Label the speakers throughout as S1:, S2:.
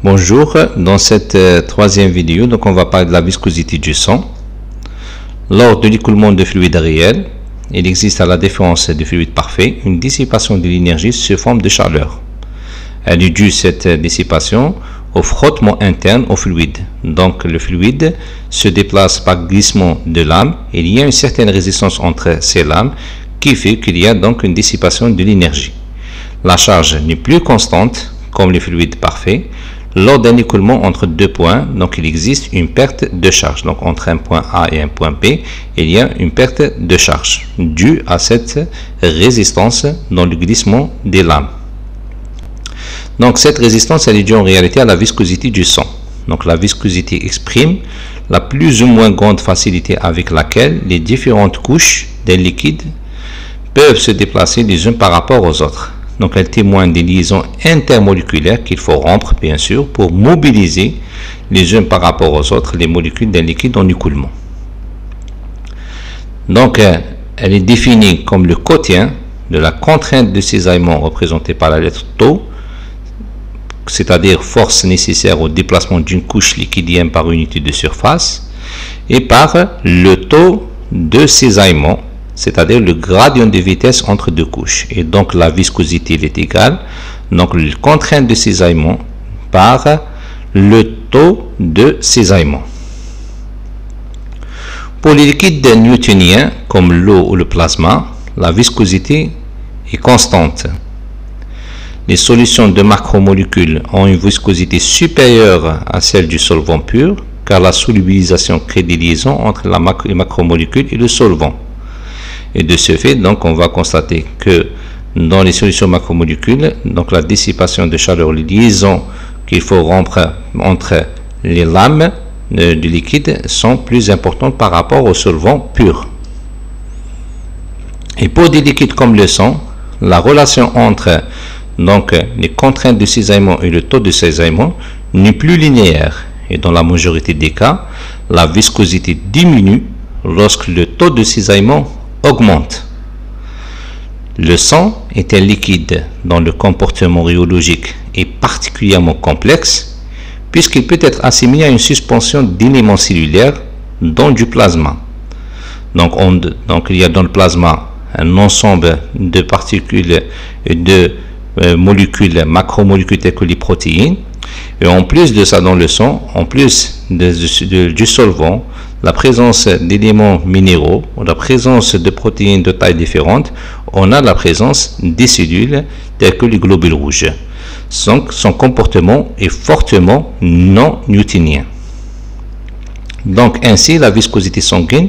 S1: Bonjour, dans cette troisième vidéo, on va parler de la viscosité du sang. Lors de l'écoulement de fluide réel, il existe à la différence du fluide parfait une dissipation de l'énergie sous forme de chaleur. Elle est due, cette dissipation, au frottement interne au fluide. Donc le fluide se déplace par glissement de lames. Il y a une certaine résistance entre ces lames qui fait qu'il y a donc une dissipation de l'énergie. La charge n'est plus constante comme le fluide parfait. Lors d'un écoulement entre deux points, donc il existe une perte de charge. Donc entre un point A et un point B, il y a une perte de charge due à cette résistance dans le glissement des lames. Donc cette résistance, elle est due en réalité à la viscosité du sang. Donc la viscosité exprime la plus ou moins grande facilité avec laquelle les différentes couches d'un liquide peuvent se déplacer les unes par rapport aux autres. Donc elle témoigne des liaisons intermoléculaires qu'il faut rompre, bien sûr, pour mobiliser les unes par rapport aux autres les molécules d'un liquide en écoulement. Donc elle est définie comme le quotient de la contrainte de cisaillement représentée par la lettre tau, c'est-à-dire force nécessaire au déplacement d'une couche liquidienne par unité de surface, et par le taux de cisaillement, c'est-à-dire le gradient de vitesse entre deux couches. Et donc la viscosité est égale, donc la contrainte de cisaillement par le taux de cisaillement. Pour les liquides newtoniens, comme l'eau ou le plasma, la viscosité est constante. Les solutions de macromolécules ont une viscosité supérieure à celle du solvant pur, car la solubilisation crée des liaisons entre les macromolécules et le solvant. Et de ce fait, donc, on va constater que dans les solutions macromolécules, donc la dissipation de chaleur, les liaisons qu'il faut rompre entre les lames du liquide sont plus importantes par rapport au solvant pur. Et pour des liquides comme le sang, la relation entre donc les contraintes de cisaillement et le taux de cisaillement n'est plus linéaire. Et dans la majorité des cas, la viscosité diminue lorsque le taux de cisaillement augmente. Le sang est un liquide dont le comportement rhéologique est particulièrement complexe puisqu'il peut être assimilé à une suspension d'éléments cellulaires dont du plasma. Donc il y a dans le plasma un ensemble de particules et de molécules, macromolécules telles que les protéines. Et en plus de ça, dans le sang, en plus du solvant, la présence d'éléments minéraux, ou la présence de protéines de taille différente, on a la présence des cellules telles que les globules rouges. Donc son comportement est fortement non newtonien. Donc ainsi, la viscosité sanguine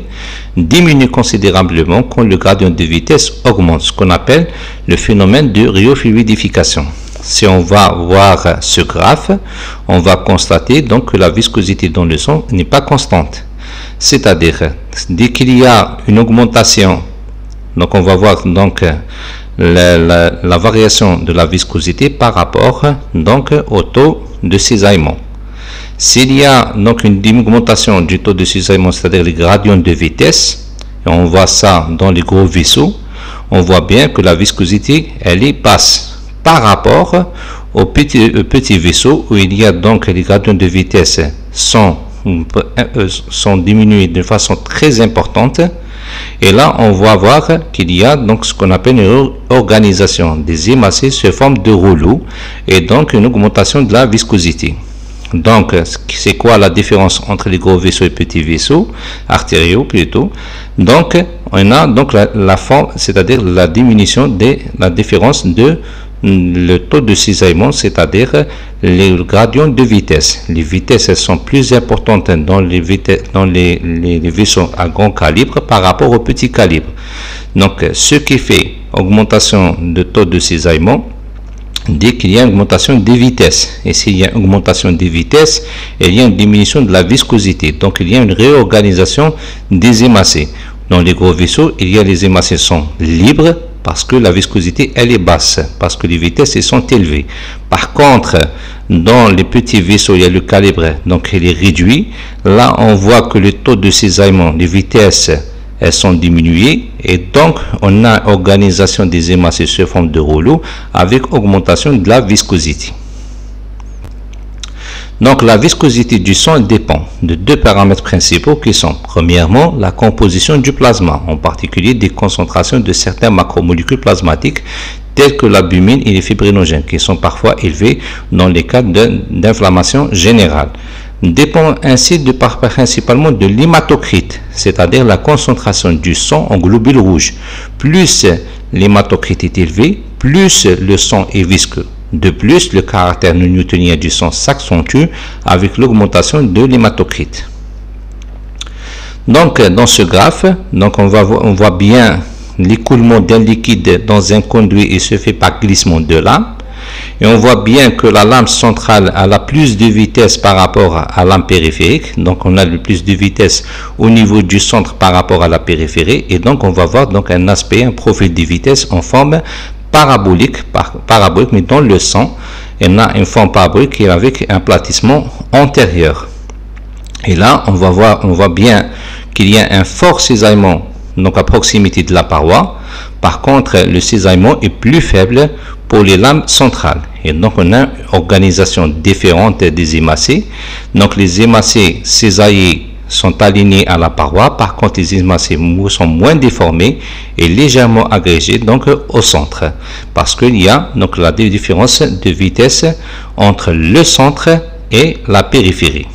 S1: diminue considérablement quand le gradient de vitesse augmente, ce qu'on appelle le phénomène de rhéofluidification. Si on va voir ce graphe, on va constater donc que la viscosité dans le sang n'est pas constante. C'est-à-dire, dès qu'il y a une augmentation, donc on va voir donc la variation de la viscosité par rapport donc au taux de cisaillement. S'il y a donc une augmentation du taux de cisaillement, c'est-à-dire les gradients de vitesse, et on voit ça dans les gros vaisseaux, on voit bien que la viscosité, elle est basse par rapport au petit vaisseau où il y a donc les gradients de vitesse sont diminués de façon très importante. Et là, on va voir qu'il y a donc ce qu'on appelle une organisation des hémacées sous forme de rouleau et donc une augmentation de la viscosité. Donc, c'est quoi la différence entre les gros vaisseaux et petits vaisseaux artériaux plutôt? Donc, on a donc la forme, c'est-à-dire la diminution de la différence de le taux de cisaillement, c'est-à-dire les gradients de vitesse. Les vitesses, elles sont plus importantes dans les vaisseaux à grand calibre par rapport au petit calibre. Donc, ce qui fait augmentation de taux de cisaillement, dès qu'il y a une augmentation des vitesses. Et s'il y a une augmentation des vitesses, il y a une diminution de la viscosité. Donc, il y a une réorganisation des hémacées. Dans les gros vaisseaux, il y a les hémacées sont libres parce que la viscosité, elle est basse, parce que les vitesses, elles sont élevées. Par contre, dans les petits vaisseaux, il y a le calibre, donc il est réduit. Là, on voit que le taux de cisaillement, les vitesses, elles sont diminuées et donc on a organisation des hémacées sous forme de rouleau avec augmentation de la viscosité. Donc la viscosité du sang dépend de deux paramètres principaux qui sont premièrement la composition du plasma, en particulier des concentrations de certaines macromolécules plasmatiques telles que l'albumine et les fibrinogènes qui sont parfois élevés dans les cas d'inflammation générale. Dépend ainsi principalement de l'hématocrite, c'est-à-dire la concentration du sang en globules rouges. Plus l'hématocrite est élevé, plus le sang est visqueux. De plus, le caractère non newtonien du sang s'accentue avec l'augmentation de l'hématocrite. Donc, dans ce graphe, donc on voit bien l'écoulement d'un liquide dans un conduit et se fait par glissement de lame. Et on voit bien que la lame centrale a la plus de vitesse par rapport à la lame périphérique. Donc, on a le plus de vitesse au niveau du centre par rapport à la périphérie. Et donc, on va voir donc un aspect, un profil de vitesse en forme parabolique, mais dans le sang, on a une forme parabolique avec un aplatissement antérieur. Et là, on voit bien qu'il y a un fort cisaillement donc à proximité de la paroi. Par contre, le cisaillement est plus faible pour les lames centrales. Et donc, on a une organisation différente des hémacées. Donc, les hémacées cisaillées sont alignés à la paroi. Par contre, les hémacées sont moins déformés et légèrement agrégés donc au centre, parce qu'il y a donc la différence de vitesse entre le centre et la périphérie.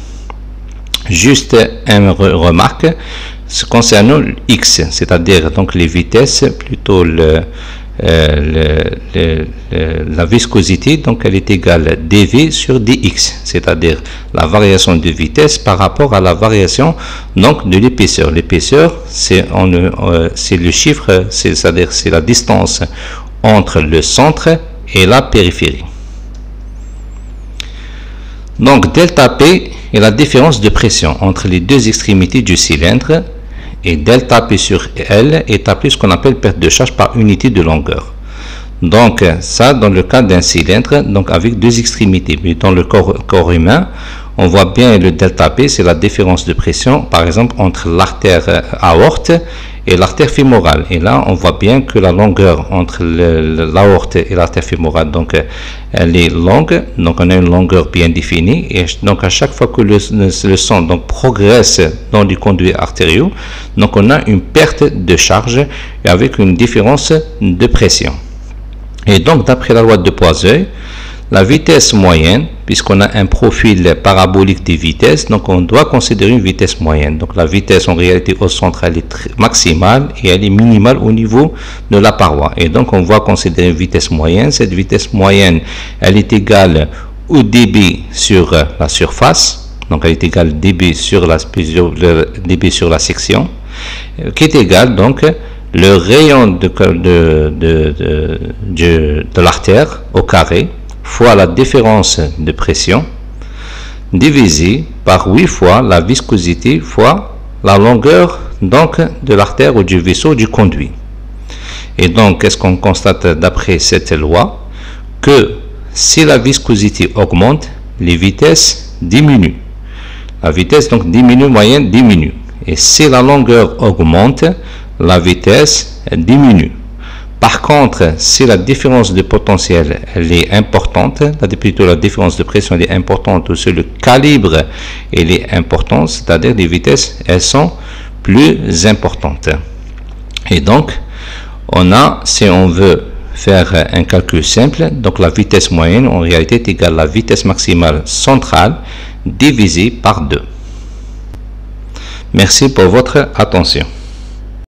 S1: Juste une remarque concernant X, c'est-à-dire donc les vitesses, plutôt la viscosité, donc elle est égale dV sur dx, c'est-à-dire la variation de vitesse par rapport à la variation donc de l'épaisseur. L'épaisseur, c'est le chiffre, c'est-à-dire c'est la distance entre le centre et la périphérie. Donc delta P est la différence de pression entre les deux extrémités du cylindre, et delta P sur L est appelé ce qu'on appelle perte de charge par unité de longueur. Donc ça dans le cas d'un cylindre, donc avec deux extrémités. Mais dans le corps humain, on voit bien le delta P, c'est la différence de pression par exemple entre l'artère aorte et l'artère fémorale. Et là on voit bien que la longueur entre l'aorte et l'artère fémorale, donc elle est longue, donc on a une longueur bien définie. Et donc à chaque fois que le sang donc progresse dans les conduits artériaux, donc on a une perte de charge et avec une différence de pression. Et donc d'après la loi de Poiseuille, la vitesse moyenne, puisqu'on a un profil parabolique des vitesses, donc on doit considérer une vitesse moyenne. Donc la vitesse en réalité au centre, elle est maximale et elle est minimale au niveau de la paroi. Et donc on va considérer une vitesse moyenne. Cette vitesse moyenne, elle est égale au dB sur la surface. Donc elle est égale dB sur la section, qui est égal donc le rayon de l'artère au carré fois la différence de pression divisé par 8 fois la viscosité fois la longueur donc de l'artère ou du vaisseau du conduit. Et donc qu'est-ce qu'on constate d'après cette loi? Que si la viscosité augmente, les vitesses diminuent. La vitesse donc diminue, moyenne diminue. Et si la longueur augmente, la vitesse diminue. Par contre, si la différence de potentiel elle est importante, plutôt la différence de pression elle est importante, ou si le calibre elle est important, c'est-à-dire les vitesses elles sont plus importantes. Et donc, on a, si on veut faire un calcul simple, donc la vitesse moyenne en réalité est égale à la vitesse maximale centrale divisée par 2. Merci pour votre attention.